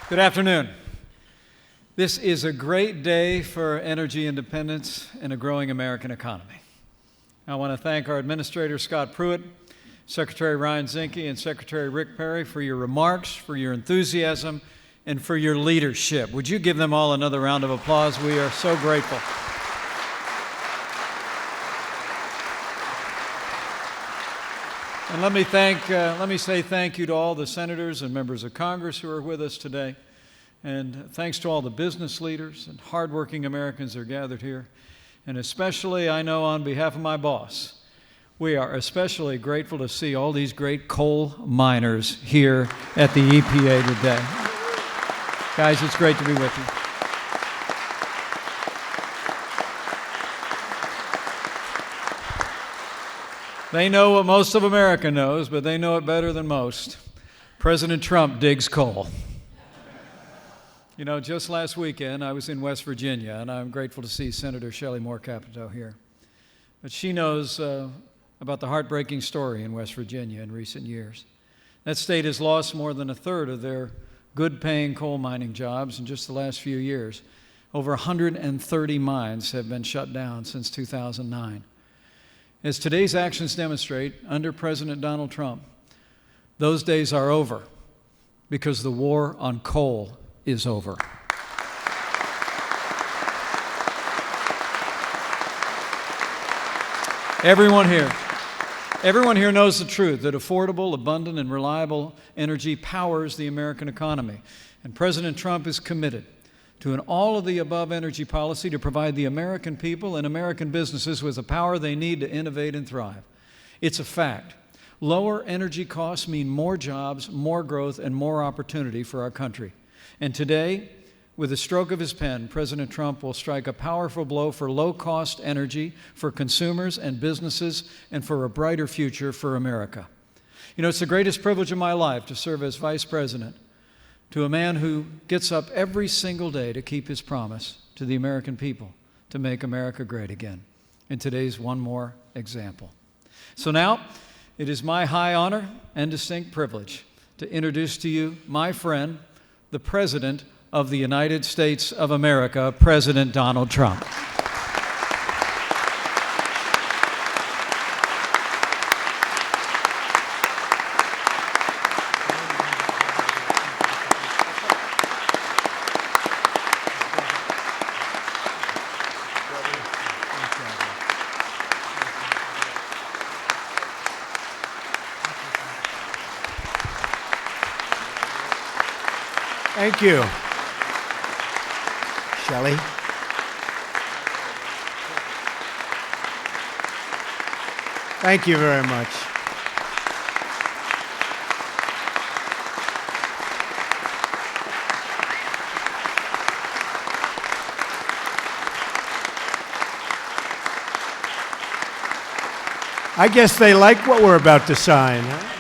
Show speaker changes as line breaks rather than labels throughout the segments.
Good afternoon. This is a great day for energy independence and a growing American economy. I want to thank our Administrator Scott Pruitt, Secretary Ryan Zinke, and Secretary Rick Perry for your remarks, for your enthusiasm, and for your leadership. Would you give them all another round of applause? We are so grateful. And let me say thank you to all the senators and members of Congress who are with us today. And thanks to all the business leaders and hardworking Americans that are gathered here. And especially, I know on behalf of my boss, we are especially grateful to see all these great coal miners here at the EPA today. Guys, it's great to be with you. They know what most of America knows, but they know it better than most. President Trump digs coal. You know, just last weekend, I was in West Virginia, and I'm grateful to see Senator Shelley Moore Capito here. But she knows about the heartbreaking story in West Virginia in recent years. That state has lost more than a third of their good-paying coal mining jobs in just the last few years. Over 130 mines have been shut down since 2009. As today's actions demonstrate, under President Donald Trump, those days are over because the war on coal is over. Everyone here knows the truth that affordable, abundant, and reliable energy powers the American economy. And President Trump is committed to an all-of-the-above energy policy to provide the American people and American businesses with the power they need to innovate and thrive. It's a fact. Lower energy costs mean more jobs, more growth, and more opportunity for our country. And today, with a stroke of his pen, President Trump will strike a powerful blow for low-cost energy, for consumers and businesses, and for a brighter future for America. You know, it's the greatest privilege of my life to serve as Vice President to a man who gets up every single day to keep his promise to the American people to make America great again. And today's one more example. So now, it is my high honor and distinct privilege to introduce to you my friend, the President of the United States of America, President Donald Trump.
Thank you, Shelley. Thank you very much. I guess they like what we're about to sign, huh?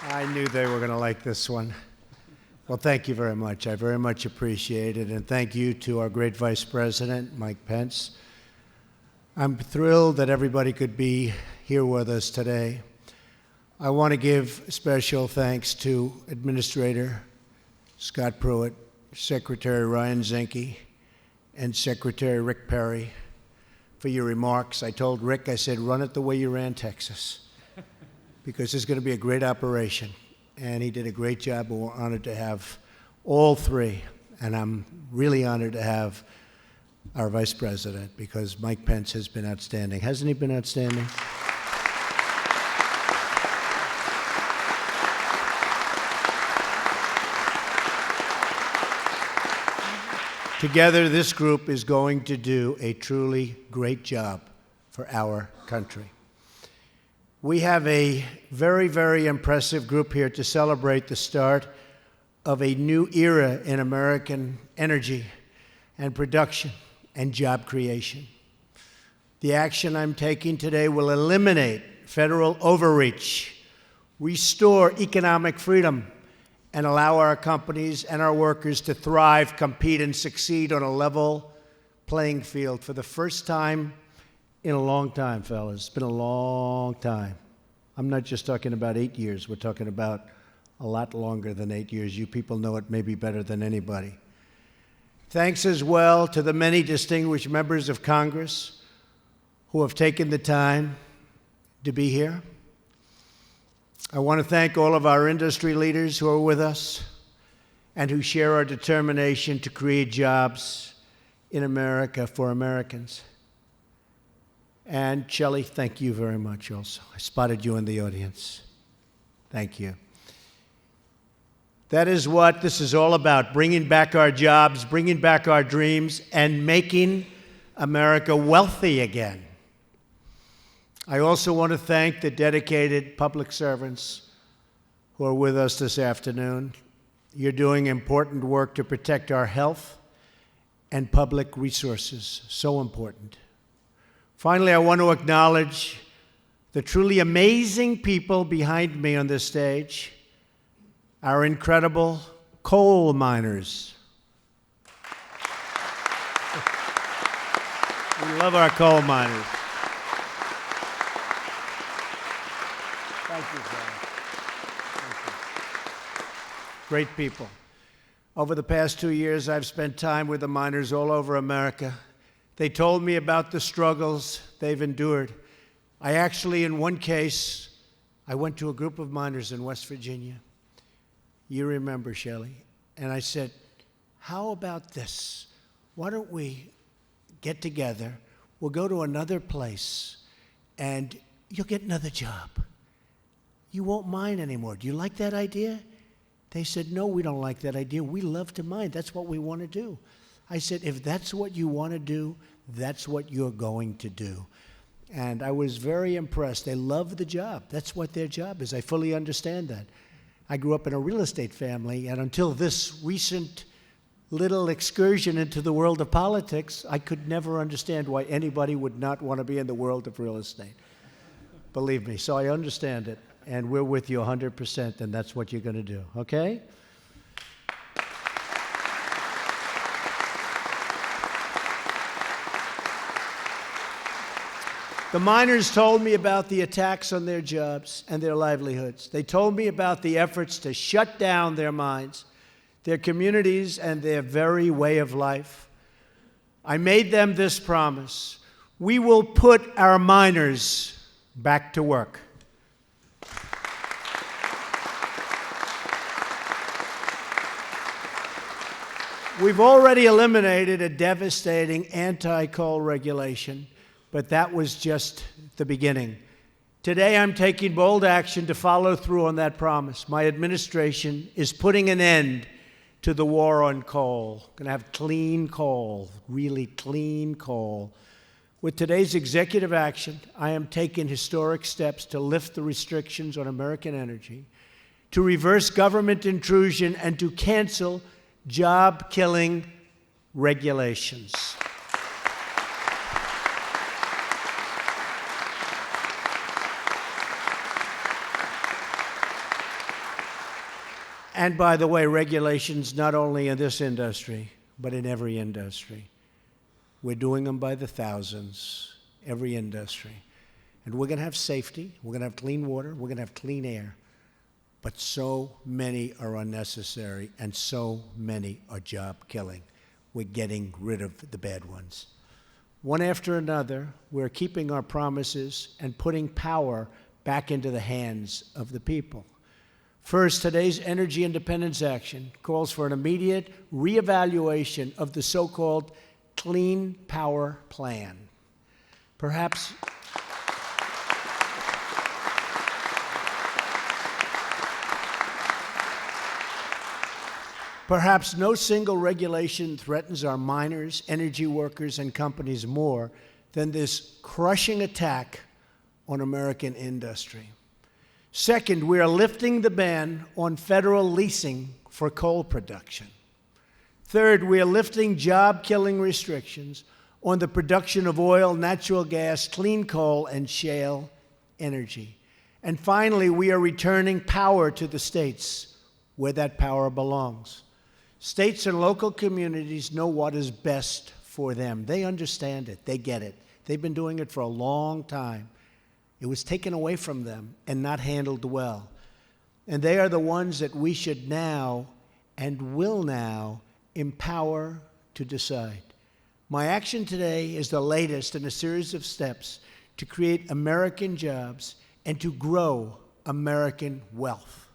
I knew they were going to like this one. Well, thank you very much. I very much appreciate it. And thank you to our great Vice President, Mike Pence. I'm thrilled that everybody could be here with us today. I want to give special thanks to Administrator Scott Pruitt, Secretary Ryan Zinke, and Secretary Rick Perry for your remarks. I told Rick, I said, run it the way you ran Texas, because it's going to be a great operation. And he did a great job. We're honored to have all three. And I'm really honored to have our Vice President, because Mike Pence has been outstanding. Hasn't he been outstanding? Together, this group is going to do a truly great job for our country. We have a very, very impressive group here to celebrate the start of a new era in American energy and production and job creation. The action I'm taking today will eliminate federal overreach, restore economic freedom, and allow our companies and our workers to thrive, compete, and succeed on a level playing field for the first time in a long time, fellas. It's been a long time. I'm not just talking about 8 years. We're talking about a lot longer than 8 years. You people know it maybe better than anybody. Thanks as well to the many distinguished members of Congress who have taken the time to be here. I want to thank all of our industry leaders who are with us and who share our determination to create jobs in America for Americans. And Shelley, thank you very much also. I spotted you in the audience. Thank you. That is what this is all about, bringing back our jobs, bringing back our dreams, and making America wealthy again. I also want to thank the dedicated public servants who are with us this afternoon. You're doing important work to protect our health and public resources, so important. Finally, I want to acknowledge the truly amazing people behind me on this stage, our incredible coal miners. We love our coal miners. Thank you, John. Thank you. Great people. Over the past 2 years, I've spent time with the miners all over America. They told me about the struggles they've endured. I actually, in one case, I went to a group of miners in West Virginia. You remember, Shelley. And I said, how about this? Why don't we get together? We'll go to another place, and you'll get another job. You won't mine anymore. Do you like that idea? They said, no, we don't like that idea. We love to mine. That's what we want to do. I said, if that's what you want to do, that's what you're going to do. And I was very impressed. They love the job. That's what their job is. I fully understand that. I grew up in a real estate family, and until this recent little excursion into the world of politics, I could never understand why anybody would not want to be in the world of real estate. Believe me, so I understand it. And we're with you 100%, and that's what you're going to do, okay? The miners told me about the attacks on their jobs and their livelihoods. They told me about the efforts to shut down their mines, their communities, and their very way of life. I made them this promise: we will put our miners back to work. We've already eliminated a devastating anti-coal regulation, but that was just the beginning. Today, I'm taking bold action to follow through on that promise. My administration is putting an end to the war on coal. We're going to have clean coal, really clean coal. With today's executive action, I am taking historic steps to lift the restrictions on American energy, to reverse government intrusion, and to cancel job-killing regulations. And by the way, regulations not only in this industry, but in every industry. We're doing them by the thousands, every industry. And we're going to have safety, we're going to have clean water, we're going to have clean air. But so many are unnecessary, and so many are job-killing. We're getting rid of the bad ones. One after another, we're keeping our promises and putting power back into the hands of the people. First, today's energy independence action calls for an immediate reevaluation of the so-called Clean Power Plan. Perhaps no single regulation threatens our miners, energy workers, and companies more than this crushing attack on American industry. Second, we are lifting the ban on federal leasing for coal production. Third, we are lifting job-killing restrictions on the production of oil, natural gas, clean coal, and shale energy. And finally, we are returning power to the states where that power belongs. States and local communities know what is best for them. They understand it. They get it. They've been doing it for a long time. It was taken away from them and not handled well. And they are the ones that we should now and will now empower to decide. My action today is the latest in a series of steps to create American jobs and to grow American wealth.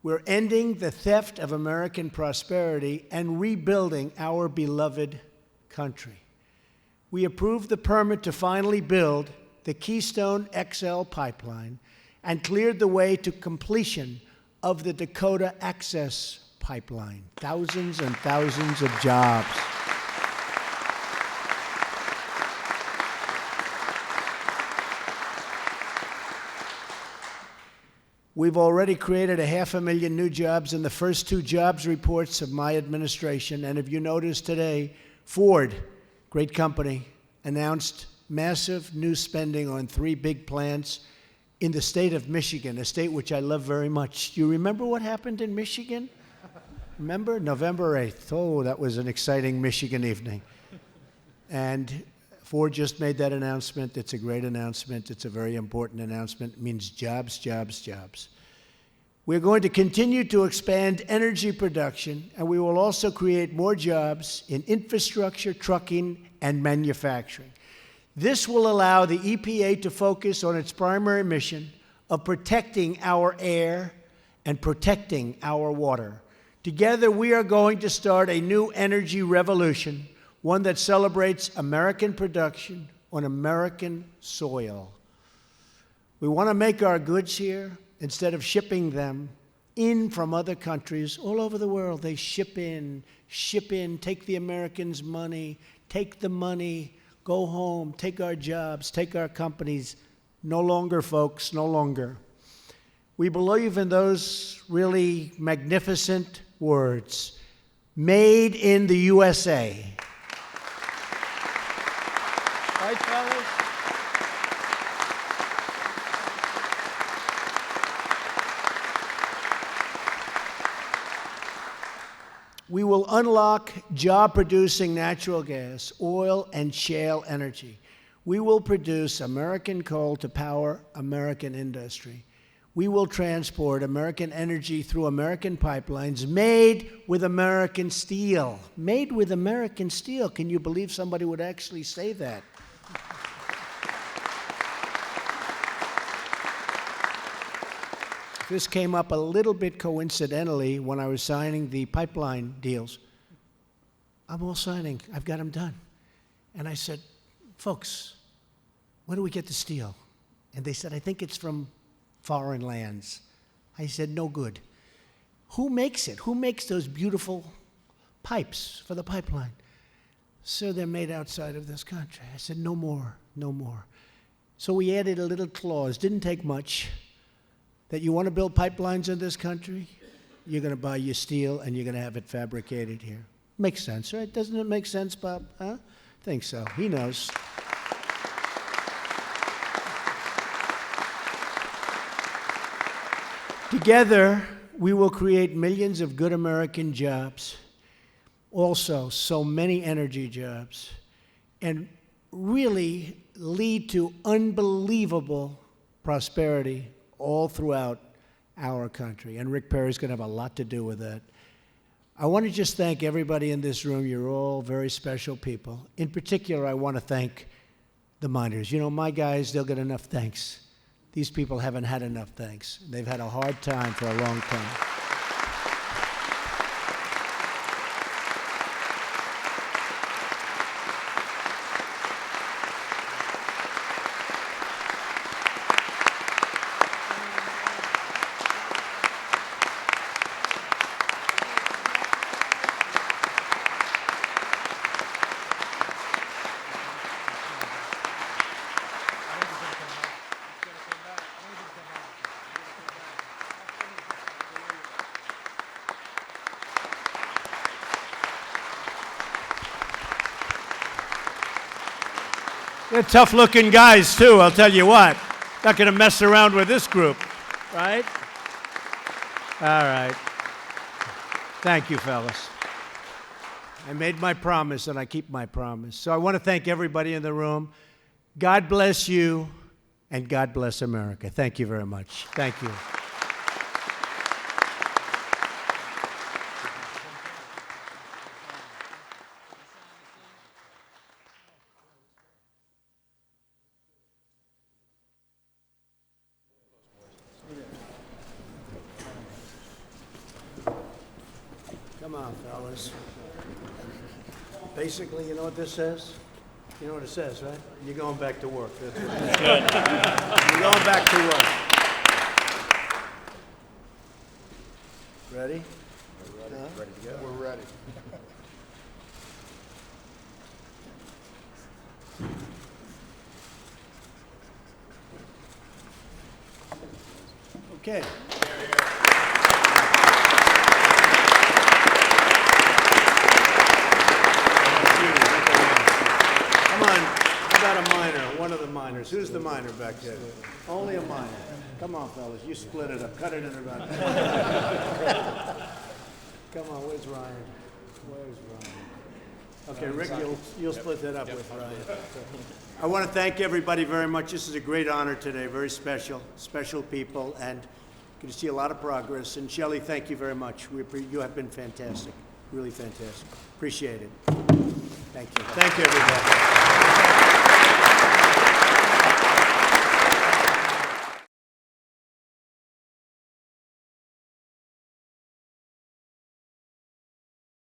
We're ending the theft of American prosperity and rebuilding our beloved country. We approved the permit to finally build the Keystone XL pipeline and cleared the way to completion of the Dakota Access Pipeline. Thousands and thousands of jobs. We've already created 500,000 new jobs in the first 2 jobs reports of my administration. And if you notice today, Ford, great company, announced massive new spending on 3 big plants in the state of Michigan, a state which I love very much. Do you remember what happened in Michigan? Remember? November 8th. Oh, that was an exciting Michigan evening. And Ford just made that announcement. It's a great announcement. It's a very important announcement. It means jobs, jobs, jobs. We're going to continue to expand energy production, and we will also create more jobs in infrastructure, trucking, and manufacturing. This will allow the EPA to focus on its primary mission of protecting our air and protecting our water. Together, we are going to start a new energy revolution, one that celebrates American production on American soil. We want to make our goods here instead of shipping them in from other countries all over the world. They ship in, take the Americans' money, take the money, go home, take our jobs, take our companies. No longer, folks, no longer. We believe in those really magnificent words, made in the USA. Right, fellas? We will unlock job-producing natural gas, oil, and shale energy. We will produce American coal to power American industry. We will transport American energy through American pipelines made with American steel. Made with American steel. Can you believe somebody would actually say that? This came up a little bit coincidentally when I was signing the pipeline deals. I'm all signing. I've got them done. And I said, folks, where do we get the steel? And they said, I think it's from foreign lands. I said, no good. Who makes it? Who makes those beautiful pipes for the pipeline? Sir, they're made outside of this country. I said, no more, no more. So we added a little clause, didn't take much, that you want to build pipelines in this country, you're going to buy your steel and you're going to have it fabricated here. Makes sense, right? Doesn't it make sense, Bob? Huh? I think so. He knows. Together, we will create millions of good American jobs, also so many energy jobs, and really lead to unbelievable prosperity all throughout our country. And Rick Perry's going to have a lot to do with that. I want to just thank everybody in this room. You're all very special people. In particular, I want to thank the miners. You know, my guys, they'll get enough thanks. These people haven't had enough thanks. They've had a hard time for a long time. They're tough-looking guys, too, I'll tell you what. Not going to mess around with this group, right? All right. Thank you, fellas. I made my promise, and I keep my promise. So I want to thank everybody in the room. God bless you, and God bless America. Thank you very much. Thank you. Come on, fellas. Basically, you know what this says? You know what it says, right? You're going back to work. That's what it says. You're going back to work. Ready?
Ready to go? We're ready.
Okay. Come on, how about a minor? One of the minors. Who's the minor back there? Only a minor. Come on, fellas. You split it up. Cut it in about. Come on, where's Ryan? Where's Ryan? Okay, Rick, you'll split that up with Ryan. I want to thank everybody very much. This is a great honor today. Very special people, and good to see a lot of progress. And Shelley, thank you very much. You have been fantastic. Really fantastic. Appreciate it. Thank you. Thank you, everybody.